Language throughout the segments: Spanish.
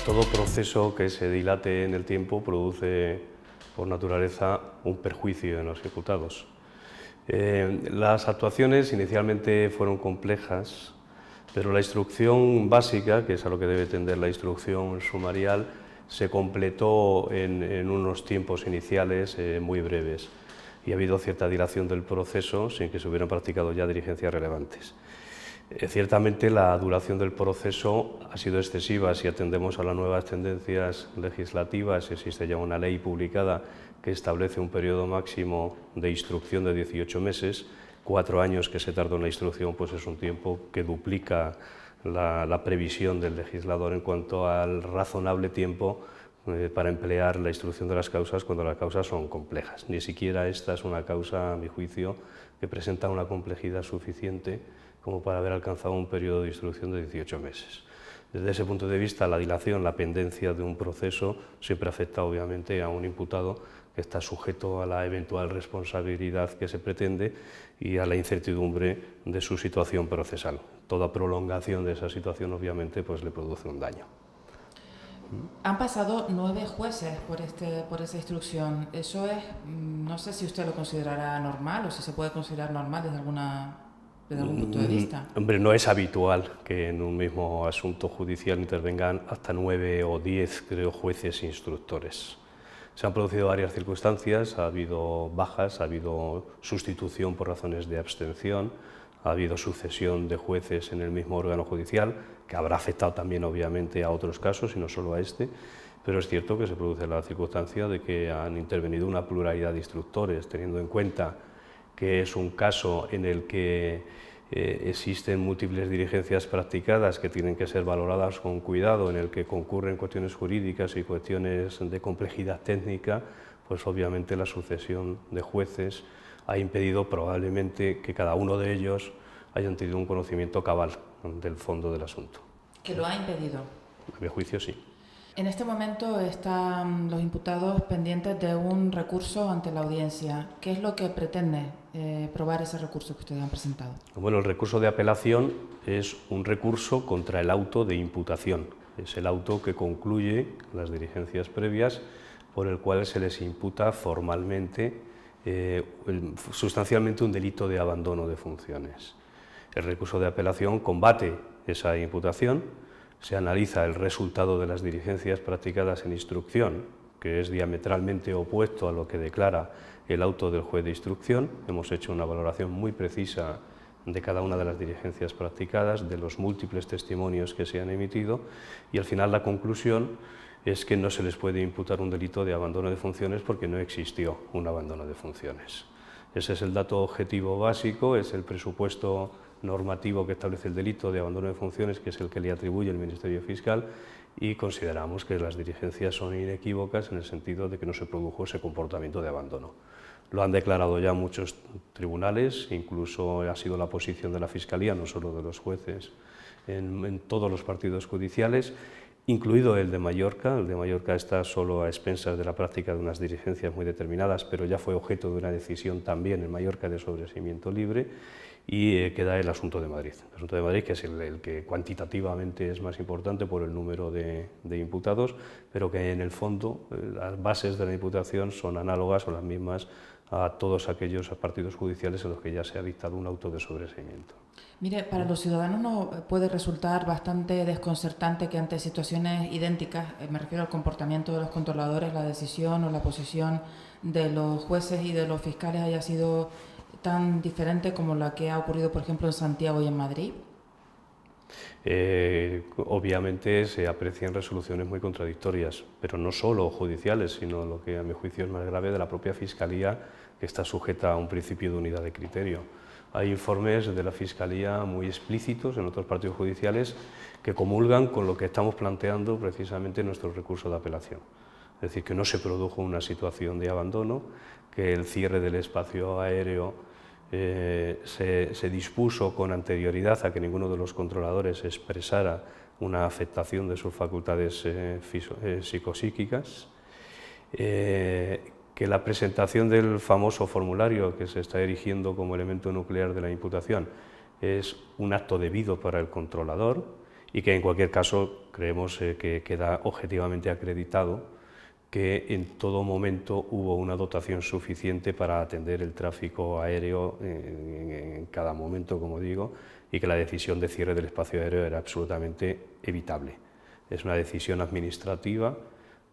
Todo proceso que se dilate en el tiempo produce, por naturaleza, un perjuicio en los imputados. Las actuaciones inicialmente fueron complejas, pero la instrucción básica, que es a lo que debe tender la instrucción sumarial, se completó en unos tiempos iniciales muy breves y ha habido cierta dilación del proceso sin que se hubieran practicado ya diligencias relevantes. Ciertamente la duración del proceso ha sido excesiva si atendemos a las nuevas tendencias legislativas. Existe ya una ley publicada que establece un periodo máximo de instrucción de 18 meses. 4 años que se tardó en la instrucción pues es un tiempo que duplica la previsión del legislador en cuanto al razonable tiempo para emplear la instrucción de las causas cuando las causas son complejas. Ni siquiera esta es una causa, a mi juicio, que presenta una complejidad suficiente como para haber alcanzado un periodo de instrucción de 18 meses. Desde ese punto de vista, la dilación, la pendencia de un proceso siempre afecta obviamente a un imputado que está sujeto a la eventual responsabilidad que se pretende y a la incertidumbre de su situación procesal. Toda prolongación de esa situación obviamente pues le produce un daño. Han pasado 9 jueces por esa instrucción. Eso es, no sé si usted lo considerará normal o si se puede considerar normal desde algún punto de vista. Hombre, no es habitual que en un mismo asunto judicial intervengan hasta 9 o 10, creo, jueces instructores. Se han producido varias circunstancias, ha habido bajas, ha habido sustitución por razones de abstención, ha habido sucesión de jueces en el mismo órgano judicial, que habrá afectado también obviamente a otros casos y no solo a este, pero es cierto que se produce la circunstancia de que han intervenido una pluralidad de instructores, teniendo en cuenta que es un caso en el que existen múltiples diligencias practicadas que tienen que ser valoradas con cuidado, en el que concurren cuestiones jurídicas y cuestiones de complejidad técnica, pues obviamente la sucesión de jueces ha impedido probablemente que cada uno de ellos hayan tenido un conocimiento cabal del fondo del asunto. ¿Que lo ha impedido? A mi juicio sí. En este momento están los imputados pendientes de un recurso ante la audiencia. ¿Qué es lo que pretende probar ese recurso que ustedes han presentado? Bueno, el recurso de apelación es un recurso contra el auto de imputación. Es el auto que concluye las diligencias previas por el cual se les imputa formalmente, sustancialmente, un delito de abandono de funciones. El recurso de apelación combate esa imputación, se analiza el resultado de las diligencias practicadas en instrucción, que es diametralmente opuesto a lo que declara el auto del juez de instrucción. Hemos hecho una valoración muy precisa de cada una de las diligencias practicadas, de los múltiples testimonios que se han emitido, y al final la conclusión es que no se les puede imputar un delito de abandono de funciones porque no existió un abandono de funciones. Ese es el dato objetivo básico, es el presupuesto normativo que establece el delito de abandono de funciones, que es el que le atribuye el Ministerio Fiscal, y consideramos que las diligencias son inequívocas en el sentido de que no se produjo ese comportamiento de abandono. Lo han declarado ya muchos tribunales, incluso ha sido la posición de la Fiscalía, no solo de los jueces, en todos los partidos judiciales, incluido el de Mallorca. El de Mallorca está solo a expensas de la práctica de unas diligencias muy determinadas, pero ya fue objeto de una decisión también en Mallorca de sobreseimiento libre, y queda el asunto de Madrid. El asunto de Madrid, que es el que cuantitativamente es más importante por el número de imputados, pero que en el fondo las bases de la imputación son análogas o las mismas a todos aquellos partidos judiciales en los que ya se ha dictado un auto de sobreseimiento. Mire, para los ciudadanos no puede resultar bastante desconcertante que ante situaciones idénticas, me refiero al comportamiento de los controladores, la decisión o la posición de los jueces y de los fiscales haya sido tan diferente como la que ha ocurrido, por ejemplo, en Santiago y en Madrid. Obviamente se aprecian resoluciones muy contradictorias, pero no solo judiciales, sino lo que a mi juicio es más grave, de la propia Fiscalía, que está sujeta a un principio de unidad de criterio. Hay informes de la Fiscalía muy explícitos en otros partidos judiciales que comulgan con lo que estamos planteando precisamente en nuestro recurso de apelación. Es decir, que no se produjo una situación de abandono, que el cierre del espacio aéreo se dispuso con anterioridad a que ninguno de los controladores expresara una afectación de sus facultades psicosíquicas, que la presentación del famoso formulario que se está erigiendo como elemento nuclear de la imputación es un acto debido para el controlador y que en cualquier caso creemos que queda objetivamente acreditado que en todo momento hubo una dotación suficiente para atender el tráfico aéreo en cada momento, como digo, y que la decisión de cierre del espacio aéreo era absolutamente evitable. Es una decisión administrativa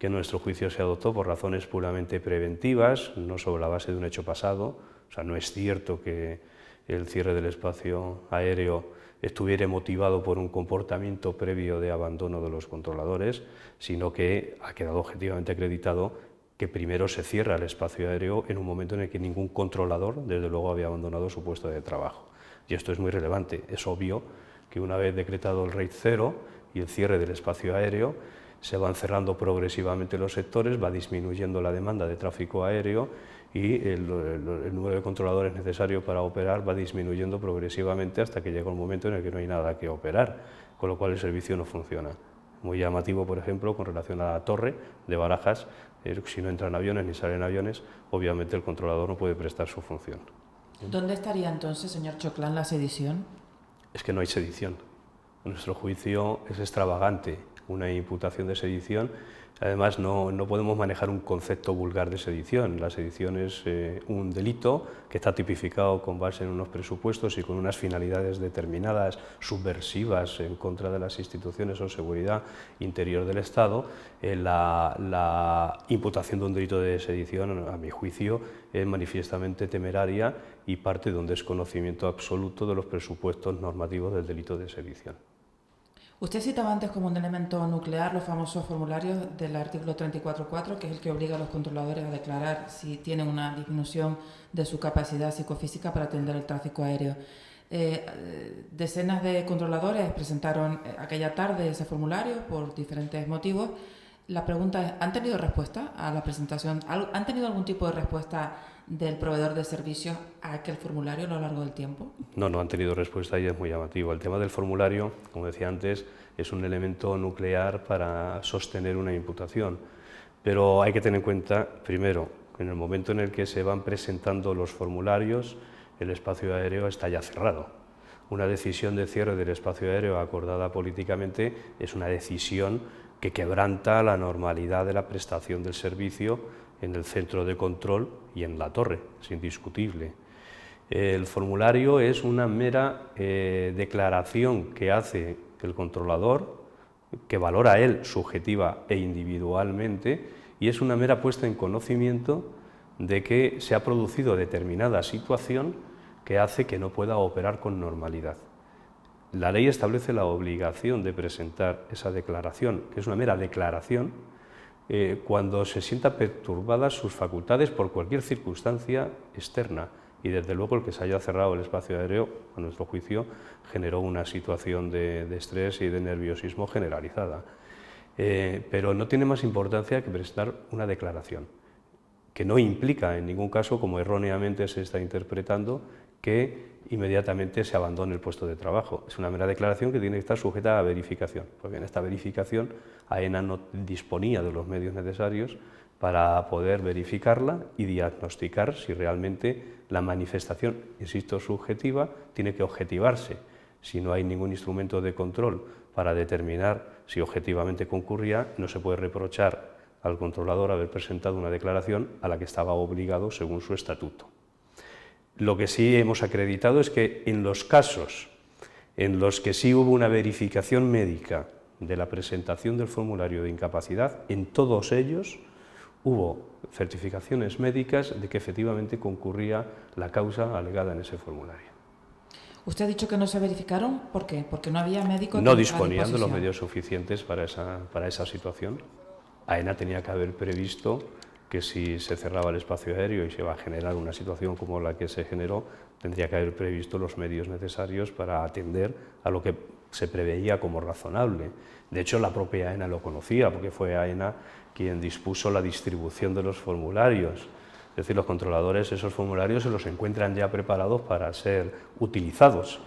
que en nuestro juicio se adoptó por razones puramente preventivas, no sobre la base de un hecho pasado. O sea, no es cierto que el cierre del espacio aéreo estuviera motivado por un comportamiento previo de abandono de los controladores, sino que ha quedado objetivamente acreditado que primero se cierra el espacio aéreo en un momento en el que ningún controlador, desde luego, había abandonado su puesto de trabajo. Y esto es muy relevante. Es obvio que una vez decretado el RAID 0 y el cierre del espacio aéreo, se van cerrando progresivamente los sectores, va disminuyendo la demanda de tráfico aéreo y el número de controladores necesarios para operar va disminuyendo progresivamente hasta que llega un momento en el que no hay nada que operar, con lo cual el servicio no funciona. Muy llamativo, por ejemplo, con relación a la torre de Barajas, si no entran aviones ni salen aviones, obviamente el controlador no puede prestar su función. ¿Dónde estaría entonces, señor Choclán, la sedición? Es que no hay sedición. En nuestro juicio es extravagante una imputación de sedición. Además, no podemos manejar un concepto vulgar de sedición. La sedición es un delito que está tipificado con base en unos presupuestos y con unas finalidades determinadas, subversivas en contra de las instituciones o seguridad interior del Estado. La imputación de un delito de sedición, a mi juicio, es manifiestamente temeraria y parte de un desconocimiento absoluto de los presupuestos normativos del delito de sedición. Usted citaba antes como un elemento nuclear los famosos formularios del artículo 34.4, que es el que obliga a los controladores a declarar si tienen una disminución de su capacidad psicofísica para atender el tráfico aéreo. Decenas de controladores presentaron aquella tarde ese formulario por diferentes motivos. La pregunta es, ¿han tenido respuesta a la presentación? ¿Han tenido algún tipo de respuesta del proveedor de servicios a aquel formulario a lo largo del tiempo? No han tenido respuesta y es muy llamativo. El tema del formulario, como decía antes, es un elemento nuclear para sostener una imputación, pero hay que tener en cuenta, primero, que en el momento en el que se van presentando los formularios, el espacio aéreo está ya cerrado. Una decisión de cierre del espacio aéreo acordada políticamente es una decisión que quebranta la normalidad de la prestación del servicio en el centro de control y en la torre, es indiscutible. El formulario es una mera declaración que hace el controlador, que valora él subjetiva e individualmente, y es una mera puesta en conocimiento de que se ha producido determinada situación que hace que no pueda operar con normalidad. La ley establece la obligación de presentar esa declaración, que es una mera declaración, cuando se sienta perturbadas sus facultades por cualquier circunstancia externa. Y desde luego el que se haya cerrado el espacio aéreo, a nuestro juicio, generó una situación de estrés y de nerviosismo generalizada. Pero no tiene más importancia que presentar una declaración, que no implica en ningún caso, como erróneamente se está interpretando, que inmediatamente se abandone el puesto de trabajo. Es una mera declaración que tiene que estar sujeta a verificación, porque en esta verificación AENA no disponía de los medios necesarios para poder verificarla y diagnosticar si realmente la manifestación, insisto, subjetiva, tiene que objetivarse. Si no hay ningún instrumento de control para determinar si objetivamente concurría, no se puede reprochar al controlador haber presentado una declaración a la que estaba obligado según su estatuto. Lo que sí hemos acreditado es que en los casos en los que sí hubo una verificación médica de la presentación del formulario de incapacidad, en todos ellos hubo certificaciones médicas de que efectivamente concurría la causa alegada en ese formulario. Usted ha dicho que no se verificaron, ¿por qué? Porque no había médicos. No disponían de los medios suficientes para esa situación. AENA tenía que haber previsto que si se cerraba el espacio aéreo y se iba a generar una situación como la que se generó, tendría que haber previsto los medios necesarios para atender a lo que se preveía como razonable. De hecho, la propia AENA lo conocía, porque fue AENA quien dispuso la distribución de los formularios. Es decir, los controladores esos formularios se los encuentran ya preparados para ser utilizados.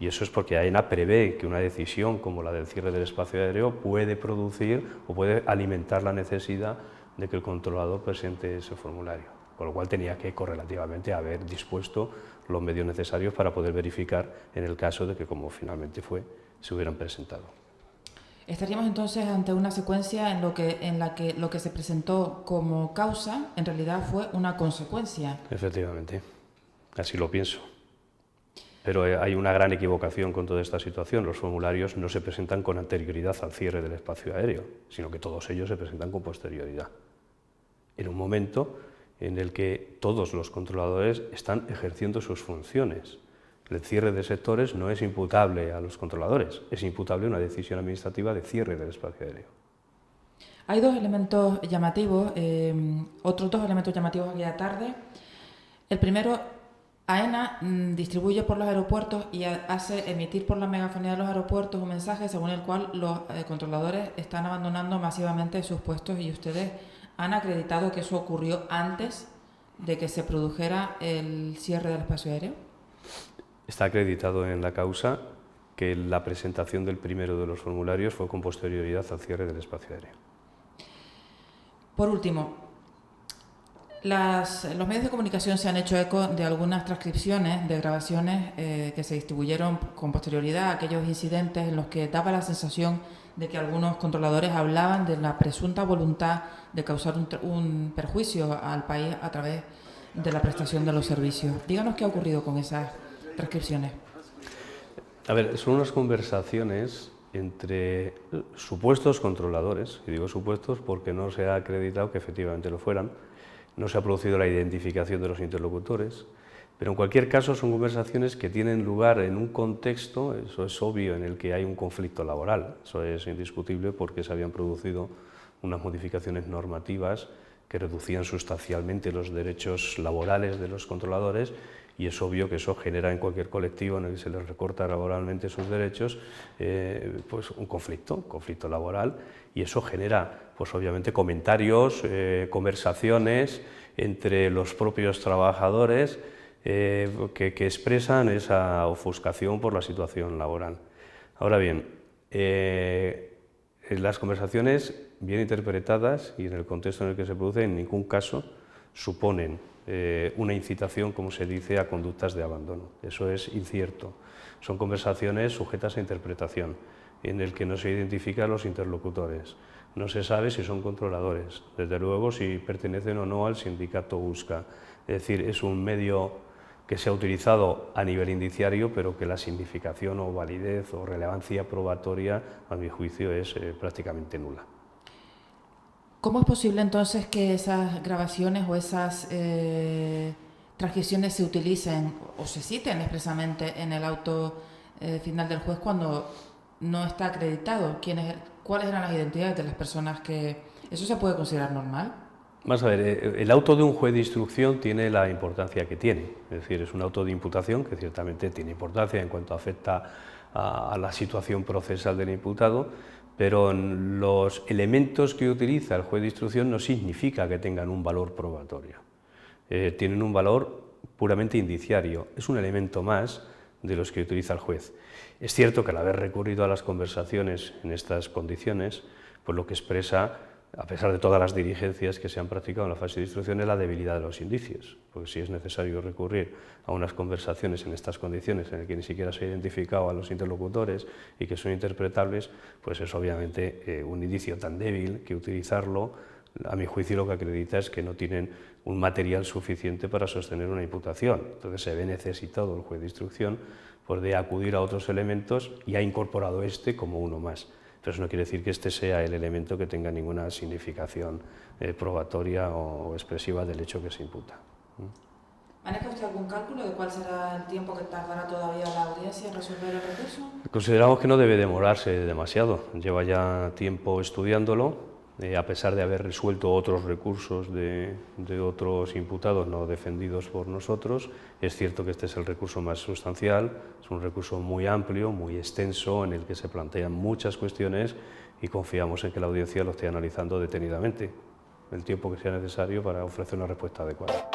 Y eso es porque AENA prevé que una decisión como la del cierre del espacio aéreo puede producir o puede alimentar la necesidad de que el controlador presente ese formulario, con lo cual tenía que correlativamente haber dispuesto los medios necesarios para poder verificar en el caso de que, como finalmente fue, se hubieran presentado. Estaríamos entonces ante una secuencia en la que lo que se presentó como causa en realidad fue una consecuencia. Efectivamente, así lo pienso. Pero hay una gran equivocación con toda esta situación. Los formularios no se presentan con anterioridad al cierre del espacio aéreo, sino que todos ellos se presentan con posterioridad, en un momento en el que todos los controladores están ejerciendo sus funciones. El cierre de sectores no es imputable a los controladores, es imputable a una decisión administrativa de cierre del espacio aéreo. Hay dos elementos llamativos, otros dos elementos llamativos aquella tarde. El primero, AENA distribuye por los aeropuertos y hace emitir por la megafonía de los aeropuertos un mensaje según el cual los controladores están abandonando masivamente sus puestos, y ustedes han acreditado que eso ocurrió antes de que se produjera el cierre del espacio aéreo. Está acreditado en la causa que la presentación del primero de los formularios fue con posterioridad al cierre del espacio aéreo. Por último, los medios de comunicación se han hecho eco de algunas transcripciones de grabaciones que se distribuyeron con posterioridad a aquellos incidentes en los que daba la sensación de que algunos controladores hablaban de la presunta voluntad de causar un perjuicio al país a través de la prestación de los servicios. Díganos qué ha ocurrido con esas transcripciones. A ver, son unas conversaciones entre supuestos controladores, y digo supuestos porque no se ha acreditado que efectivamente lo fueran, no se ha producido la identificación de los interlocutores, pero en cualquier caso son conversaciones que tienen lugar en un contexto, eso es obvio, en el que hay un conflicto laboral, eso es indiscutible porque se habían producido unas modificaciones normativas que reducían sustancialmente los derechos laborales de los controladores, y es obvio que eso genera en cualquier colectivo en el que se les recorta laboralmente sus derechos pues un conflicto laboral, y eso genera pues obviamente comentarios, conversaciones entre los propios trabajadores que expresan esa ofuscación por la situación laboral. Ahora bien, las conversaciones bien interpretadas y en el contexto en el que se produce en ningún caso suponen una incitación, como se dice, a conductas de abandono. Eso es incierto. Son conversaciones sujetas a interpretación, en el que no se identifican los interlocutores. No se sabe si son controladores, desde luego si pertenecen o no al sindicato USCA. Es decir, es un medio que se ha utilizado a nivel indiciario, pero que la significación o validez o relevancia probatoria, a mi juicio, es prácticamente nula. ¿Cómo es posible entonces que esas grabaciones o esas transcripciones se utilicen o se citen expresamente en el auto final del juez cuando no está acreditado? ¿Cuáles eran las identidades de las personas que... ¿Eso se puede considerar normal? Vamos a ver, el auto de un juez de instrucción tiene la importancia que tiene, es decir, es un auto de imputación que ciertamente tiene importancia en cuanto afecta a la situación procesal del imputado, pero los elementos que utiliza el juez de instrucción no significa que tengan un valor probatorio, tienen un valor puramente indiciario, es un elemento más de los que utiliza el juez. Es cierto que al haber recurrido a las conversaciones en estas condiciones, pues lo que expresa, a pesar de todas las diligencias que se han practicado en la fase de instrucción, es la debilidad de los indicios, porque si es necesario recurrir a unas conversaciones en estas condiciones en las que ni siquiera se ha identificado a los interlocutores y que son interpretables, pues es obviamente un indicio tan débil que utilizarlo, a mi juicio, lo que acredita es que no tienen un material suficiente para sostener una imputación. Entonces se ve necesitado el juez de instrucción pues, de acudir a otros elementos y ha incorporado este como uno más. Pero eso no quiere decir que este sea el elemento que tenga ninguna significación probatoria o expresiva del hecho que se imputa. ¿Maneja usted algún cálculo de cuál será el tiempo que tardará todavía la audiencia en resolver el recurso? Consideramos que no debe demorarse demasiado. Lleva ya tiempo estudiándolo, a pesar de haber resuelto otros recursos de otros imputados no defendidos por nosotros. Es cierto que este es el recurso más sustancial, es un recurso muy amplio, muy extenso, en el que se plantean muchas cuestiones y confiamos en que la audiencia lo esté analizando detenidamente, el tiempo que sea necesario para ofrecer una respuesta adecuada.